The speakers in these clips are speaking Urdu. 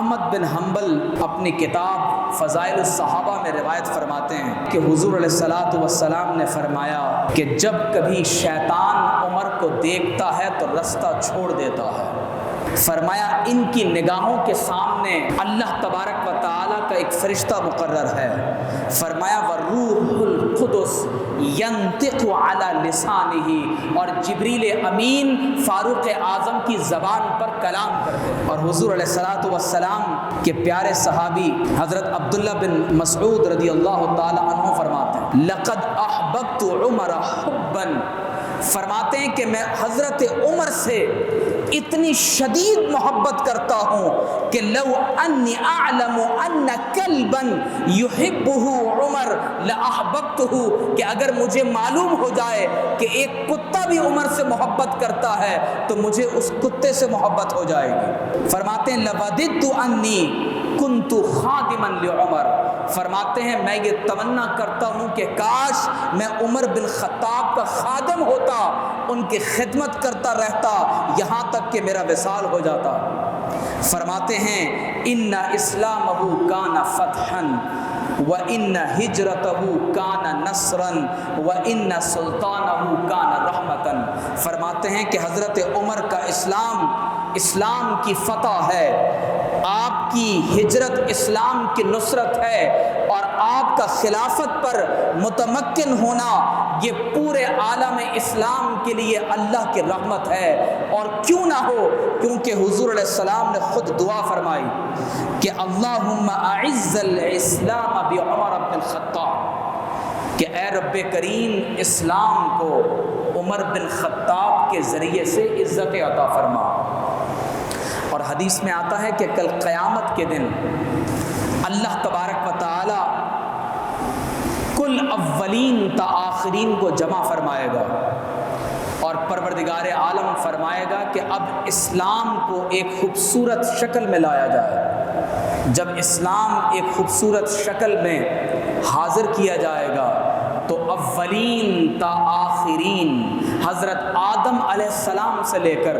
احمد بن حنبل اپنی کتاب فضائل الصحابہ میں روایت فرماتے ہیں کہ حضور علیہ الصلوۃ والسلام نے فرمایا کہ جب کبھی شیطان عمر کو دیکھتا ہے تو رستہ چھوڑ دیتا ہے۔ فرمایا ان کی نگاہوں کے سامنے اللہ تبارک و تعالیٰ کا ایک فرشتہ مقرر ہے۔ فرمایا وَالروح القدس ينطق على لسانہ، اور جبریل امین فاروق اعظم کی زبان پر کلام کرتے ہیں۔ اور حضور علیہ الصلوۃ والسلام کے پیارے صحابی حضرت عبداللہ بن مسعود رضی اللہ تعالی عنہ فرماتے ہیں لقد احببت عمر حبا، فرماتے ہیں کہ میں حضرت عمر سے اتنی شدید محبت کرتا ہوں کہ لو انی اعلم ان کلبا یحبہ عمر لاحببتہ، کہ اگر مجھے معلوم ہو جائے کہ ایک کتا بھی عمر سے محبت کرتا ہے تو مجھے اس کتے سے محبت ہو جائے گی۔ فرماتے ہیں لوددت انی کنت خادما لعمر، فرماتے ہیں میں یہ تمنا کرتا ہوں کہ کاش میں عمر بن خطاب کا خادم ہوتا، ان کی خدمت کرتا رہتا یہاں تک کہ میرا وصال ہو جاتا۔ فرماتے ہیں ان اسلامہ کان فتحا وان ہجرتہ کان نصرا وان سلطانہ کان رحمتا، فرماتے ہیں کہ حضرت عمر کا اسلام کی فتح ہے، آپ کی ہجرت اسلام کی نصرت ہے، اور آپ کا خلافت پر متمکن ہونا یہ پورے عالم اسلام کے لیے اللہ کی رحمت ہے۔ اور کیوں نہ ہو، کیونکہ حضور علیہ السلام نے خود دعا فرمائی کہ اللہم اعز الاسلام بعمر بن الخطاب، کہ اے رب کریم اسلام کو عمر بن خطاب کے ذریعے سے عزت عطا فرما۔ اور حدیث میں آتا ہے کہ کل قیامت کے دن اللہ تبارک و تعالی کل اولین تا آخرین کو جمع فرمائے گا، اور پروردگار عالم فرمائے گا کہ اب اسلام کو ایک خوبصورت شکل میں لایا جائے۔ جب اسلام ایک خوبصورت شکل میں حاضر کیا جائے گا تو اولین تا آخرین، حضرت آدم علیہ السلام سے لے کر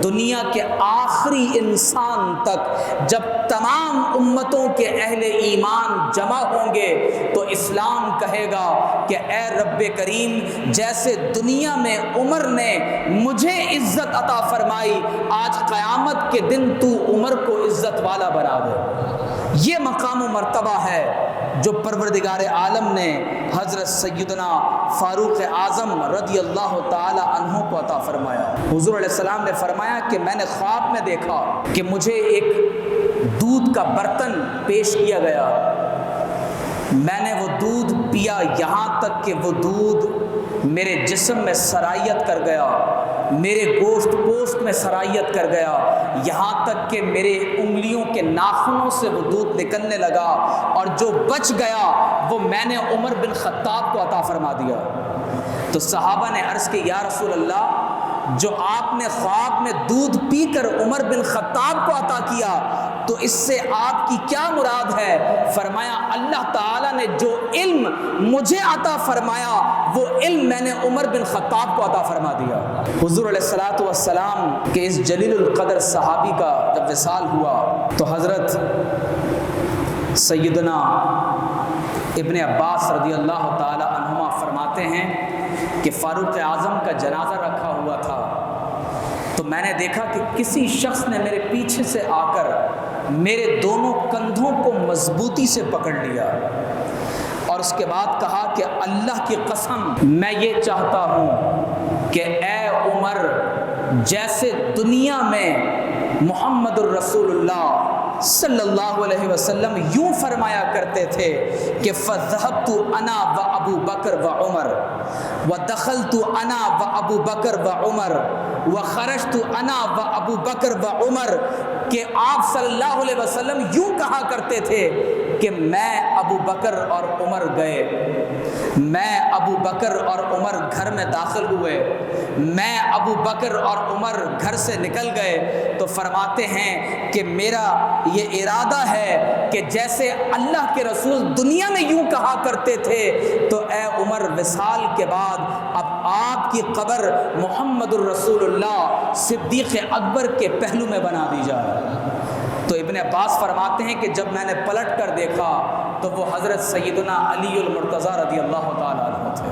دنیا کے آخری انسان تک جب تمام امتوں کے اہل ایمان جمع ہوں گے تو اسلام کہے گا کہ اے رب کریم جیسے دنیا میں عمر نے مجھے عزت عطا فرمائی، آج قیامت کے دن تو عمر کو عزت والا بنا دے۔ یہ مقام و مرتبہ ہے جو پروردگار عالم نے حضرت سیدنا فاروق اعظم رضی اللہ تعالی عنہ کو عطا فرمایا۔ حضور علیہ السلام نے فرمایا کہ میں نے خواب میں دیکھا کہ مجھے ایک دودھ کا برتن پیش کیا گیا، میں نے وہ دودھ پیا یہاں تک کہ وہ دودھ میرے جسم میں سرایت کر گیا، میرے گوشت پوشت میں سرایت کر گیا، یہاں تک کہ میرے انگلیوں کے ناخنوں سے وہ دودھ نکلنے لگا، اور جو بچ گیا وہ میں نے عمر بن خطاب کو عطا فرما دیا۔ تو صحابہ نے عرض کی یا رسول اللہ، جو آپ نے خواب میں دودھ پی کر عمر بن خطاب کو عطا کیا تو اس سے آپ کی کیا مراد ہے؟ فرمایا اللہ تعالیٰ نے جو علم مجھے عطا فرمایا وہ علم میں نے عمر بن خطاب کو عطا فرما دیا۔ حضور علیہ الصلوۃ والسلام کے اس جلیل القدر صحابی کا جب وصال ہوا تو حضرت سیدنا ابن عباس رضی اللہ تعالی عنہما فرماتے ہیں کہ فاروق اعظم کا جنازہ رکھا ہوا تھا تو میں نے دیکھا کہ کسی شخص نے میرے پیچھے سے آ کر میرے دونوں کندھوں کو مضبوطی سے پکڑ لیا، اور اس کے بعد کہا کہ اللہ کی قسم میں یہ چاہتا ہوں کہ اے عمر جیسے دنیا میں محمد الرسول اللہ صلی اللہ علیہ وسلم یوں فرمایا کرتے تھے کہ فَذَهَبْتُ أَنَا وَأَبُو بَكْرَ وَعُمَرَ وَدَخَلْتُ أَنَا وَأَبُو بَكْرَ وَعُمَرَ وَخَرَجْتُ أَنَا وَأَبُو بَكْرَ وَعُمَرَ، کہ آپ صلی اللہ علیہ وسلم یوں کہا کرتے تھے کہ میں ابو بکر اور عمر گئے، میں ابو بکر اور عمر گھر میں داخل ہوئے، میں ابو بکر اور عمر گھر سے نکل گئے، تو فرماتے ہیں کہ میرا یہ ارادہ ہے کہ جیسے اللہ کے رسول دنیا میں یوں کہا کرتے تھے تو اے عمر وصال کے بعد اب آپ کی قبر محمد الرسول اللہ صدیق اکبر کے پہلو میں بنا دی جائے۔ تو ابن عباس فرماتے ہیں کہ جب میں نے پلٹ کر دیکھا تو وہ حضرت سیدنا علی المرتضیٰ رضی اللہ تعالیٰ عنہ تھے۔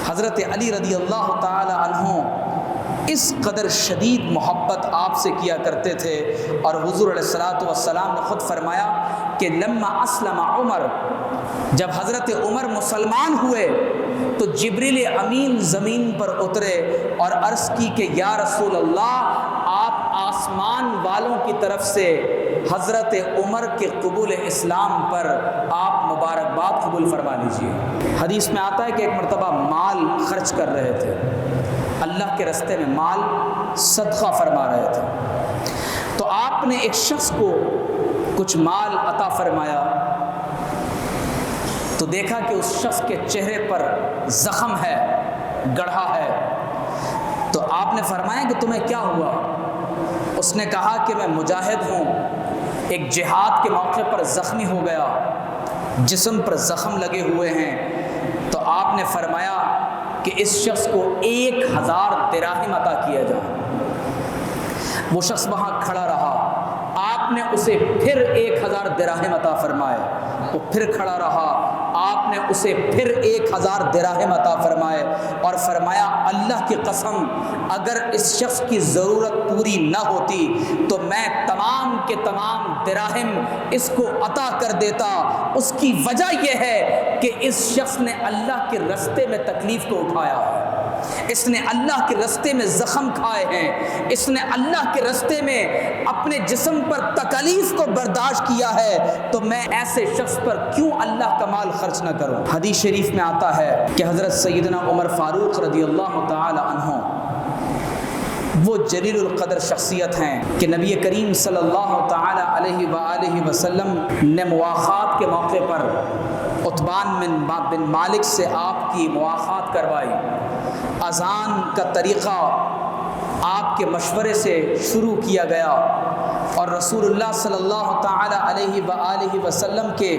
حضرت علی رضی اللہ تعالیٰ عنہ اس قدر شدید محبت آپ سے کیا کرتے تھے، اور حضور علیہ الصلوۃ والسلام نے خود فرمایا کہ لما اسلم عمر، جب حضرت عمر مسلمان ہوئے تو جبریل امین زمین پر اترے اور عرض کی کہ یا رسول اللہ، آپ آسمان والوں کی طرف سے حضرت عمر کے قبول اسلام پر آپ مبارکباد قبول فرما لیجیے۔ حدیث میں آتا ہے کہ ایک مرتبہ مال خرچ کر رہے تھے، اللہ کے راستے میں مال صدقہ فرما رہے تھے، تو آپ نے ایک شخص کو کچھ مال عطا فرمایا تو دیکھا کہ اس شخص کے چہرے پر زخم ہے، گڑھا ہے، تو آپ نے فرمایا کہ تمہیں کیا ہوا؟ اس نے کہا کہ میں مجاہد ہوں، ایک جہاد کے موقع پر زخمی ہو گیا، جسم پر زخم لگے ہوئے ہیں۔ تو آپ نے فرمایا کہ اس شخص کو 1000 دراہم عطا کیا جائے۔ وہ شخص وہاں کھڑا رہا، آپ نے اسے پھر 1000 دراہم عطا فرمائے، وہ پھر کھڑا رہا، آپ نے اسے پھر 1000 دراہم عطا فرمائے، اور فرمایا اللہ کی قسم اگر اس شخص کی ضرورت پوری نہ ہوتی تو میں تمام کے تمام دراہم اس کو عطا کر دیتا۔ اس کی وجہ یہ ہے کہ اس شخص نے اللہ کے راستے میں تکلیف کو اٹھایا ہے، اس نے اللہ کے راستے میں زخم کھائے ہیں، اس نے اللہ کے راستے میں اپنے جسم پر تکلیف کو برداشت کیا ہے، تو میں ایسے شخص پر کیوں اللہ کا مال خرچ نہ کروں۔ حدیث شریف میں آتا ہے کہ حضرت سیدنا عمر فاروق رضی اللہ تعالی عنہ وہ جلیل القدر شخصیت ہیں کہ نبی کریم صلی اللہ تعالی علیہ وآلہ وسلم نے مواخات کے موقع پر عتبان بن مالک سے آپ کی مواخات کروائی۔ اذان کا طریقہ آپ کے مشورے سے شروع کیا گیا، اور رسول اللہ صلی اللہ تعالی علیہ وآلہ وسلم کے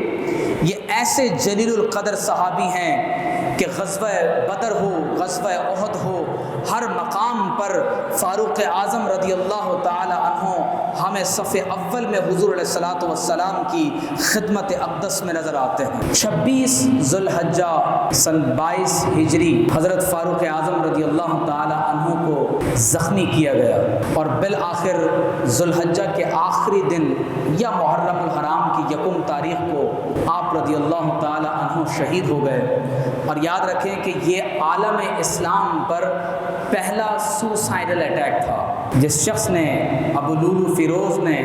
یہ ایسے جلیل القدر صحابی ہیں کہ غزوہ بدر ہو، غزوہ احد ہو، ہر مقام پر فاروق اعظم رضی اللہ تعالی عنہ ہمیں صف اول میں حضور علیہ الصلوۃ والسلام کی خدمت اقدس میں نظر آتے ہیں۔ 26 ذو الحجہ سن 22 ہجری حضرت فاروق اعظم رضی اللہ تعالی عنہ کو زخمی کیا گیا، اور بالآخر ذو الحجہ کے آخری دن یا محرم الحرام کی 1 تاریخ کو آپ رضی اللہ تعالی عنہ شہید ہو گئے۔ اور یاد رکھیں کہ یہ عالم اسلام پر پہلا سوسائڈل اٹیک تھا۔ جس شخص نے، ابو لولو فیروز نے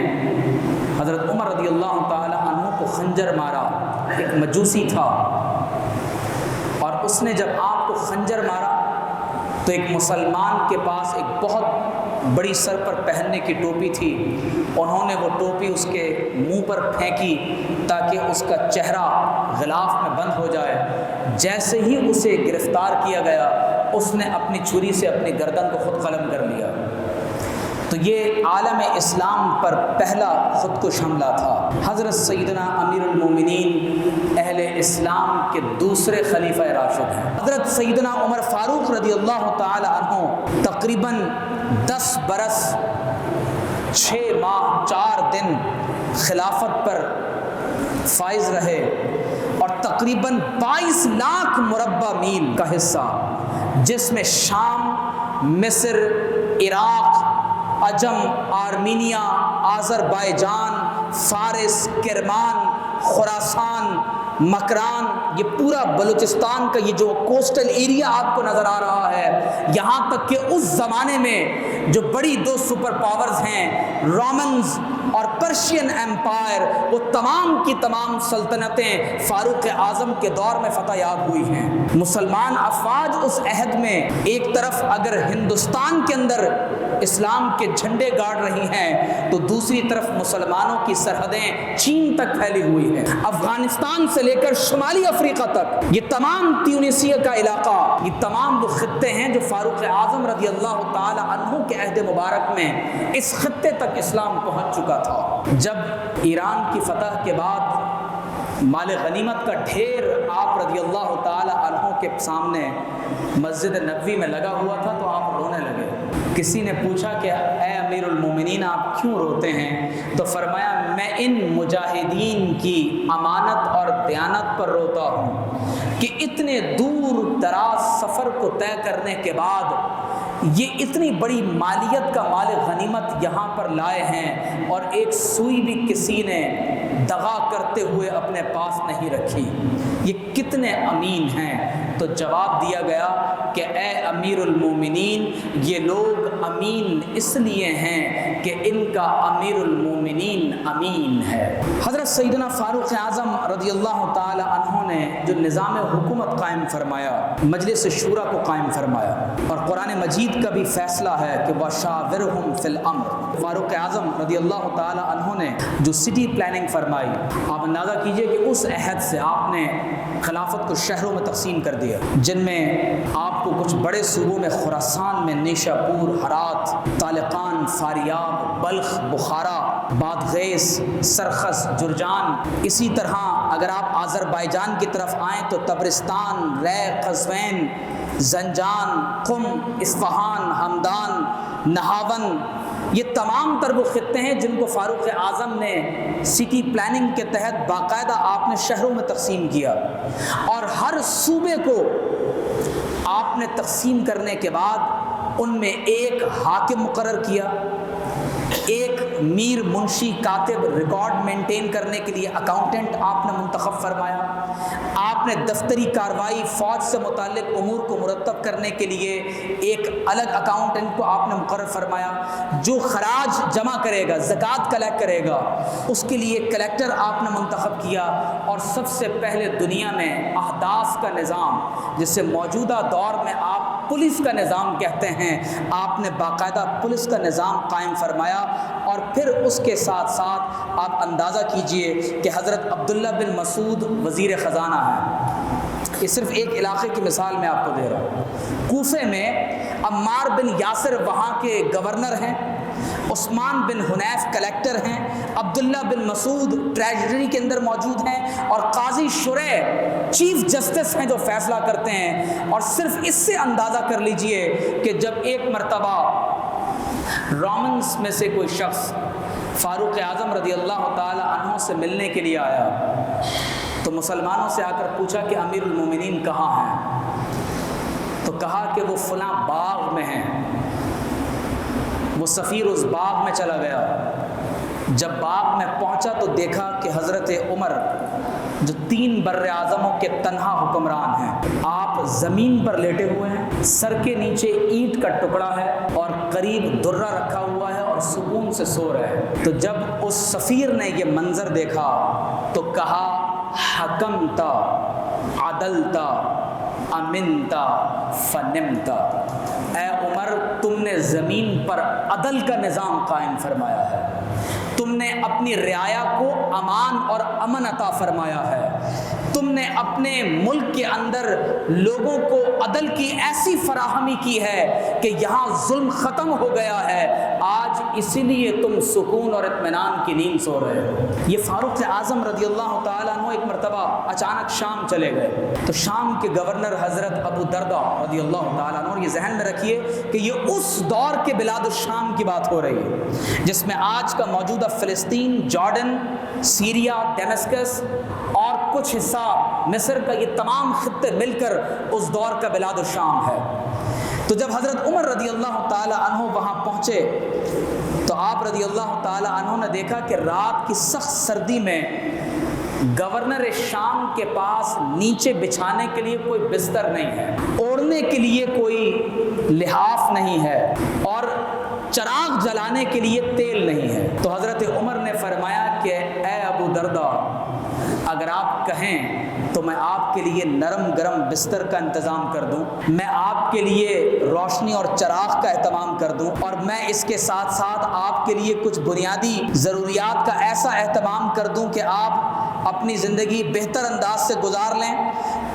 حضرت عمر رضی اللہ تعالی عنہ کو خنجر مارا، ایک مجوسی تھا، اور اس نے جب آپ کو خنجر مارا تو ایک مسلمان کے پاس ایک بہت بڑی سر پر پہننے کی ٹوپی تھی، انہوں نے وہ ٹوپی اس کے منہ پر پھینکی تاکہ اس کا چہرہ غلاف میں بند ہو جائے۔ جیسے ہی اسے گرفتار کیا گیا، اس نے اپنی چھری سے اپنی گردن کو خود قلم کر لیا۔ تو یہ عالم اسلام پر پہلا خودکش حملہ تھا۔ حضرت سیدنا امیر المومنین اہل اسلام کے دوسرے خلیفہ راشد ہیں۔ حضرت سیدنا عمر فاروق رضی اللہ تعالی عنہ تقریباً 10 برس 6 ماہ 4 دن خلافت پر فائز رہے، اور تقریباً 22 لاکھ مربع میل کا حصہ، جس میں شام، مصر، عراق، عجم، آرمینیا، آذربائیجان، فارس، کرمان، خراسان، مکران، یہ پورا بلوچستان کا یہ جو کوسٹل ایریا آپ کو نظر آ رہا ہے، یہاں تک کہ اس زمانے میں جو بڑی 2 سپر پاورز ہیں، رومنز اور پرشین ایمپائر، وہ تمام کی تمام سلطنتیں فاروق اعظم کے دور میں فتح یاب ہوئی ہیں۔ مسلمان افواج اس عہد میں ایک طرف اگر ہندوستان کے اندر اسلام کے جھنڈے گاڑ رہی ہیں تو دوسری طرف مسلمانوں کی سرحدیں چین تک پھیلی ہوئی ہیں، افغانستان سے لے کر شمالی افریقہ تک، یہ تمام تیونسیہ کا علاقہ، یہ تمام وہ خطے ہیں جو فاروق اعظم رضی اللہ تعالی عنہ کے عہد مبارک میں اس خطے تک اسلام پہنچ چکا تھا۔ جب ایران کی فتح کے بعد مال غنیمت کا ڈھیر آپ رضی اللہ تعالی عنہ کے سامنے مسجد نبوی میں لگا ہوا تھا تو آپ رونے لگے۔ کسی نے پوچھا کہ اے امیر المومنین آپ کیوں روتے ہیں؟ تو فرمایا میں ان مجاہدین کی امانت اور دیانت پر روتا ہوں کہ اتنے دور دراز سفر کو طے کرنے کے بعد یہ اتنی بڑی مالیت کا مال غنیمت یہاں پر لائے ہیں اور ایک سوئی بھی کسی نے دغا کرتے ہوئے اپنے پاس نہیں رکھی، یہ کتنے امین ہیں؟ تو جواب دیا گیا کہ اے امیر المومنین، یہ لوگ امین اس لیے ہیں کہ ان کا امیر المومنین امین ہے۔ حضرت سیدنا فاروق اعظم رضی اللہ تعالی عنہ نے جو نظام حکومت قائم فرمایا، مجلس شورا کو قائم فرمایا، اور قرآن مجید کا بھی فیصلہ ہے کہ وَشَاوِرْهُمْ فِي الْأَمْرِ۔ فاروق اعظم رضی اللہ تعالی عنہ نے جو سٹی پلاننگ فرمائی، آپ اندازہ کیجئے کہ اس عہد سے آپ نے خلافت کو شہروں میں تقسیم کر دیا، جن میں آپ کو کچھ بڑے صوبوں میں خراسان میں نیشا پور، ہرات، طالقان، فاریاب، بلخ، بخارا، بادغیس، سرخس، جرجان، اسی طرح اگر آپ آذربائیجان کی طرف آئیں تو تبرستان، ری، قزوین، زنجان، قم، اصفہان، ہمدان، نہاون، یہ تمام تر وہ خطے ہیں جن کو فاروق اعظم نے سٹی پلاننگ کے تحت باقاعدہ آپ نے شہروں میں تقسیم کیا، اور ہر صوبے کو آپ نے تقسیم کرنے کے بعد ان میں ایک حاکم مقرر کیا، ایک میر، منشی، کاتب، ریکارڈ مینٹین کرنے کے لیے اکاؤنٹنٹ آپ نے منتخب فرمایا، آپ نے دفتری کارروائی، فوج سے متعلق امور کو مرتب کرنے کے لیے ایک الگ اکاؤنٹنٹ کو آپ نے مقرر فرمایا، جو خراج جمع کرے گا، زکوٰۃ کلیکٹ کرے گا، اس کے لیے کلیکٹر آپ نے منتخب کیا، اور سب سے پہلے دنیا میں احداث کا نظام، جسے موجودہ دور میں آپ پولیس کا نظام کہتے ہیں، آپ نے باقاعدہ پولیس کا نظام قائم فرمایا، اور پھر اس کے ساتھ ساتھ آپ اندازہ کیجئے کہ حضرت عبداللہ بن مسعود وزیر خزانہ ہے۔ یہ صرف ایک علاقے کی مثال میں آپ کو دے رہا ہوں۔ کوفے میں عمار بن یاسر وہاں کے گورنر ہیں، عثمان بن حنیف کلیکٹر ہیں، عبداللہ بن مسعود ٹریجری کے اندر موجود ہیں، اور قاضی شریح چیف جسٹس ہیں جو فیصلہ کرتے ہیں۔ اور صرف اس سے اندازہ کر لیجئے کہ جب ایک مرتبہ رومنس میں سے کوئی شخص فاروق اعظم رضی اللہ تعالی عنہ سے ملنے کے لیے آیا تو مسلمانوں سے آ کر پوچھا کہ امیر المومنین کہاں ہیں؟ تو کہا کہ وہ فلاں باغ میں ہیں۔ وہ سفیر اس باغ میں چلا گیا، جب باغ میں پہنچا تو دیکھا کہ حضرت عمر جو 3 بر اعظموں کے تنہا حکمران ہیں، آپ زمین پر لیٹے ہوئے ہیں، سر کے نیچے اینٹ کا ٹکڑا ہے اور قریب درہ رکھا ہوا ہے، اور سکون سے سو رہے ہیں۔ تو جب اس سفیر نے یہ منظر دیکھا تو کہا حکمتا، عدلتا، امنتا، فنمتا۔ اے عمر، تم نے زمین پر عدل کا نظام قائم فرمایا ہے، تم نے اپنی رعایا کو امان اور امن عطا فرمایا ہے، تم نے اپنے ملک کے اندر لوگوں کو عدل کی ایسی فراہمی کی ہے کہ یہاں ظلم ختم ہو گیا ہے، آج اسی لیے تم سکون اور اطمینان کی نیند سو رہے ہو۔ یہ فاروق اعظم رضی اللہ تعالیٰ عنہ ایک مرتبہ اچانک شام چلے گئے، تو شام کے گورنر حضرت ابو دردہ رضی اللہ تعالیٰ عنہ، اور یہ ذہن میں رکھیے کہ یہ اس دور کے بلاد الشام کی بات ہو رہی ہے جس میں آج کا موجودہ فلسطین، جارڈن، سیریا، ڈیمسکس اور کچھ حصہ مصر کا، یہ تمام خطے مل کر اس دور کا بلاد الشام ہے۔ تو جب حضرت عمر رضی اللہ تعالی عنہ وہاں پہنچے تو آپ رضی اللہ تعالی عنہ نے دیکھا کہ رات کی سخت سردی میں گورنر شام کے پاس نیچے بچھانے کے لیے کوئی بستر نہیں ہے، اوڑھنے کے لیے کوئی لحاف نہیں ہے، اور چراغ جلانے کے لیے تیل نہیں ہے۔ تو حضرت عمر نے فرمایا کہ اے ابو دردہ، اگر آپ کہیں تو میں آپ کے لیے نرم گرم بستر کا انتظام کر دوں، میں آپ کے لیے روشنی اور چراغ کا اہتمام کر دوں، اور میں اس کے ساتھ ساتھ آپ کے لیے کچھ بنیادی ضروریات کا ایسا اہتمام کر دوں کہ آپ اپنی زندگی بہتر انداز سے گزار لیں۔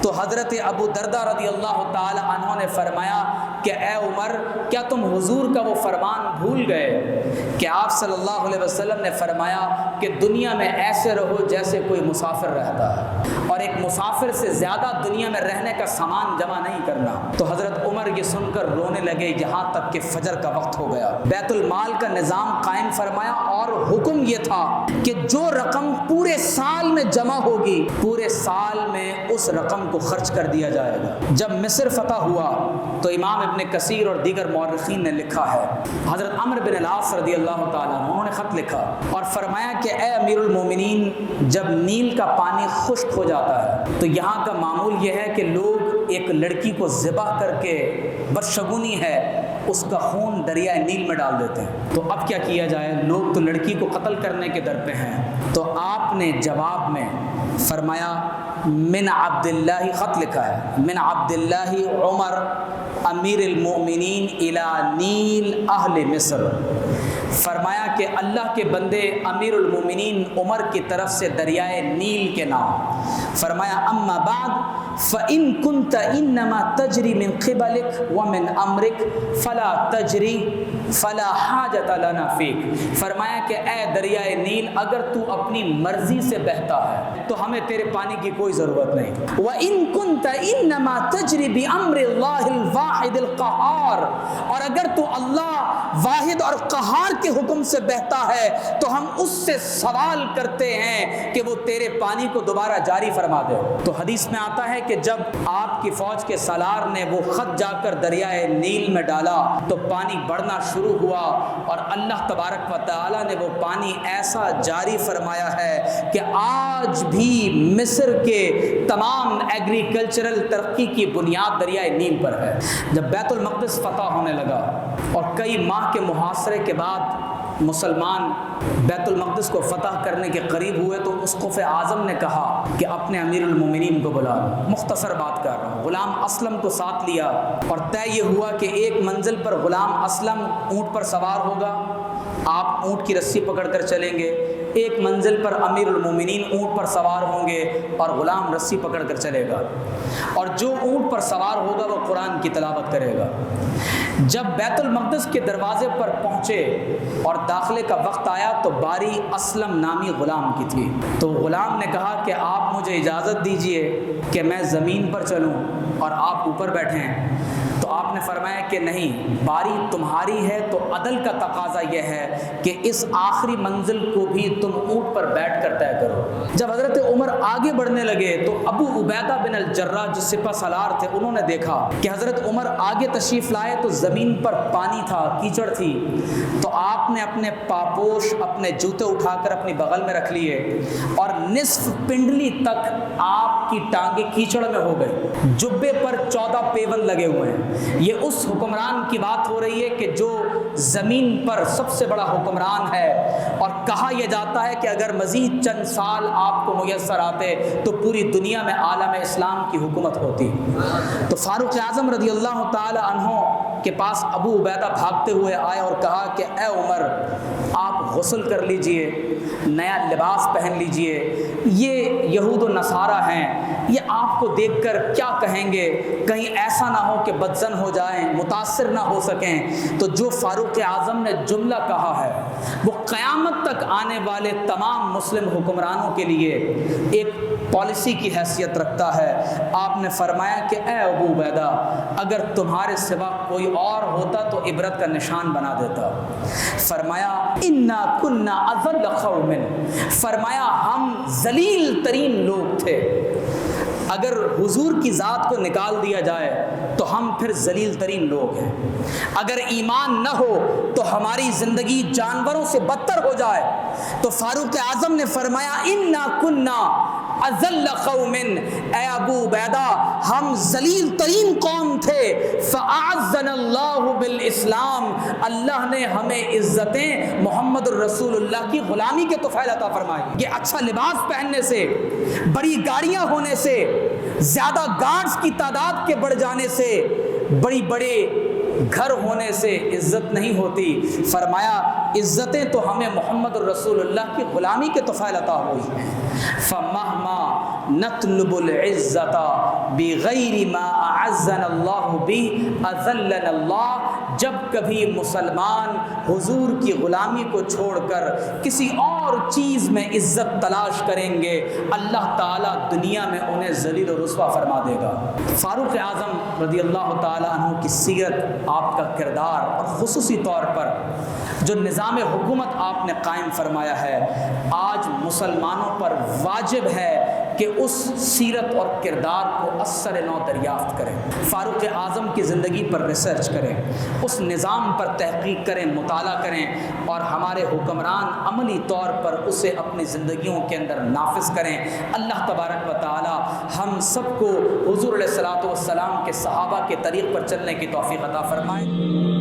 تو حضرت ابو دردہ رضی اللہ تعالی عنہ نے فرمایا کہ اے عمر، کیا تم حضور کا وہ فرمان بھول گئے کہ آپ صلی اللہ علیہ وسلم نے فرمایا کہ دنیا میں ایسے رہو جیسے کوئی مسافر رہتا ہے، اور ایک مسافر سے زیادہ دنیا میں رہنے کا سامان جمع نہیں کرنا۔ تو حضرت عمر یہ سن کر رونے لگے یہاں تک کہ فجر کا وقت ہو گیا۔ بیت المال کا نظام قائم فرمایا اور حکم یہ تھا کہ جو رقم پورے سال میں جمع ہوگی پورے سال میں اس رقم کو خرچ کر دیا جائے گا۔ جب مصر فتح ہوا تو امام ابن کثیر اور دیگر مورخین نے لکھا ہے، حضرت عمرو بن العاص رضی اللہ تعالیٰ عنہ نے خط لکھا اور فرمایا کہ اے امیر المومنین، جب نیل کا پانی خشک ہو جاتا ہے تو یہاں کا معمول یہ ہے کہ لوگ ایک لڑکی کو ذبح کر کے بدشگونی ہے اس کا خون دریائے نیل میں ڈال دیتے ہیں۔ تو اب کیا کیا جائے؟ لوگ تو لڑکی کو قتل کرنے کے در پہ ہیں۔ تو آپ نے جواب میں فرمایا من عبداللہ، خط لکھا ہے، من عبداللہ عمر امیر المؤمنین الی نیل اہل مصر، فرمایا کہ اللہ کے بندے امیر المؤمنین عمر کی طرف سے دریائے نیل کے نام۔ فرمایا اما بعد فإن كنت انما تجری من قبلك ومن امرک فلا تجری فلا حاجت لنا فیک۔ فرمایا کہ اے دریائے نیل، اگر تو اپنی مرضی سے بہتا ہے تو ہمیں تیرے پانی کی کوئی ضرورت نہیں۔ وإن كنت انما تجری بامر اللہ الواحد القہار، اور اگر تو اللہ واحد اور قہار کے حکم سے بہتا ہے تو ہم اس سے سوال کرتے ہیں کہ وہ تیرے پانی کو دوبارہ جاری فرما دے۔ تو حدیث میں آتا ہے کہ جب آپ کی فوج کے سالار نے وہ خط جا کر دریائے نیل میں ڈالا تو پانی بڑھنا شروع ہوا، اور اللہ تبارک و تعالی نے وہ پانی ایسا جاری فرمایا ہے کہ آج بھی مصر کے تمام ایگریکلچرل ترقی کی بنیاد دریائے نیل پر ہے۔ جب بیت المقدس فتح ہونے لگا اور کئی ماہ کے محاصرے کے بعد مسلمان بیت المقدس کو فتح کرنے کے قریب ہوئے تو اسقف اعظم نے کہا کہ اپنے امیر المومنین کو بلا لو۔ مختصر بات کر رہا ہوں، غلام اسلم کو ساتھ لیا اور طے یہ ہوا کہ ایک منزل پر غلام اسلم اونٹ پر سوار ہوگا، آپ اونٹ کی رسی پکڑ کر چلیں گے، ایک منزل پر امیر المومنین اونٹ پر سوار ہوں گے اور غلام رسی پکڑ کر چلے گا، اور جو اونٹ پر سوار ہوگا وہ قرآن کی تلاوت کرے گا۔ جب بیت المقدس کے دروازے پر پہنچے اور داخلے کا وقت آیا تو باری اسلم نامی غلام کی تھی۔ تو غلام نے کہا کہ آپ مجھے اجازت دیجئے کہ میں زمین پر چلوں اور آپ اوپر بیٹھیں۔ تو آپ نے فرمایا کہ نہیں، باری تمہاری ہے تو عدل کا تقاضا یہ ہے کہ اس آخری منزل کو بھی تم اونٹ پر بیٹھ کر طے کرو۔ جب حضرت عمر آگے بڑھنے لگے تو ابو عبیدہ بن الجراح جو سپہ سالار تھے انہوں نے دیکھا کہ حضرت عمر آگے تشریف لائے تو زمین پر پانی تھا، کیچڑ تھی، تو آپ نے اپنے پاپوش، اپنے جوتے اٹھا کر اپنی بغل میں رکھ لیے اور نصف پنڈلی تک آپ کی ٹانگیں کیچڑ میں ہو گئی، جبے پر 14 پیون لگے ہوئے ہیں۔ یہ اس حکمران کی بات ہو رہی ہے کہ جو زمین پر سب سے بڑا حکمران ہے، اور کہا یہ جاتا ہے کہ اگر مزید چند سال آپ کو میسر آتے تو پوری دنیا میں عالم اسلام کی حکومت ہوتی۔ تو فاروق اعظم رضی اللہ تعالی عنہ کے پاس ابو عبیدہ بھاگتے ہوئے آئے اور کہا کہ اے عمر، آپ غسل کر لیجئے، نیا لباس پہن لیجئے، یہ یہود و نصارہ ہیں، یہ آپ کو دیکھ کر کیا کہیں گے، کہیں ایسا نہ ہو کہ بدظن ہو جائیں، متاثر نہ ہو سکیں۔ تو جو فاروق اعظم نے جملہ کہا ہے وہ قیامت تک آنے والے تمام مسلم حکمرانوں کے لیے ایک پالیسی کی حیثیت رکھتا ہے۔ آپ نے فرمایا کہ اے ابو عبیدہ، اگر تمہارے سوا کوئی اور ہوتا تو عبرت کا نشان بنا دیتا۔ فرمایا انا کنا اذل قوم، فرمایا ہم ذلیل ترین لوگ تھے، اگر حضور کی ذات کو نکال دیا جائے تو ہم پھر ذلیل ترین لوگ ہیں، اگر ایمان نہ ہو تو ہماری زندگی جانوروں سے بدتر ہو جائے۔ تو فاروق اعظم نے فرمایا انا کنا اذل قوم، اے ابو عبیدہ ہم ذلیل ترین قوم تھے، فاعزنا اللہ بالاسلام، اللہ نے ہمیں عزتیں محمد الرسول اللہ کی غلامی کے طفیل عطا فرمائی۔ یہ اچھا لباس پہننے سے، بڑی گاڑیاں ہونے سے، زیادہ گارڈز کی تعداد کے بڑھ جانے سے، بڑے گھر ہونے سے عزت نہیں ہوتی، فرمایا عزتیں تو ہمیں محمد الرسول اللہ کی غلامی کے طفیل عطا ہوئی ہیں۔ فَمَهْمَا نَطْلُبُ الْعِزَّةَ بِغَيْرِ مَا أَعَزَّنَا اللَّهُ بِهِ أَذَلَّنَا اللَّهُ۔ جب کبھی مسلمان حضور کی غلامی کو چھوڑ کر کسی اور چیز میں عزت تلاش کریں گے، اللہ تعالیٰ دنیا میں انہیں ذلیل و رسوا فرما دے گا۔ فاروق اعظم رضی اللہ تعالیٰ عنہ کی سیرت، آپ کا کردار، اور خصوصی طور پر جو نظام حکومت آپ نے قائم فرمایا ہے، آج مسلمانوں پر واجب ہے کہ اس سیرت اور کردار کو اثر نو دریافت کریں، فاروق اعظم کی زندگی پر ریسرچ کریں، اس نظام پر تحقیق کریں، مطالعہ کریں، اور ہمارے حکمران عملی طور پر اسے اپنی زندگیوں کے اندر نافذ کریں۔ اللہ تبارک و تعالی ہم سب کو حضور علیہ الصلوۃ والسلام کے صحابہ کے طریق پر چلنے کی توفیق عطا فرمائے۔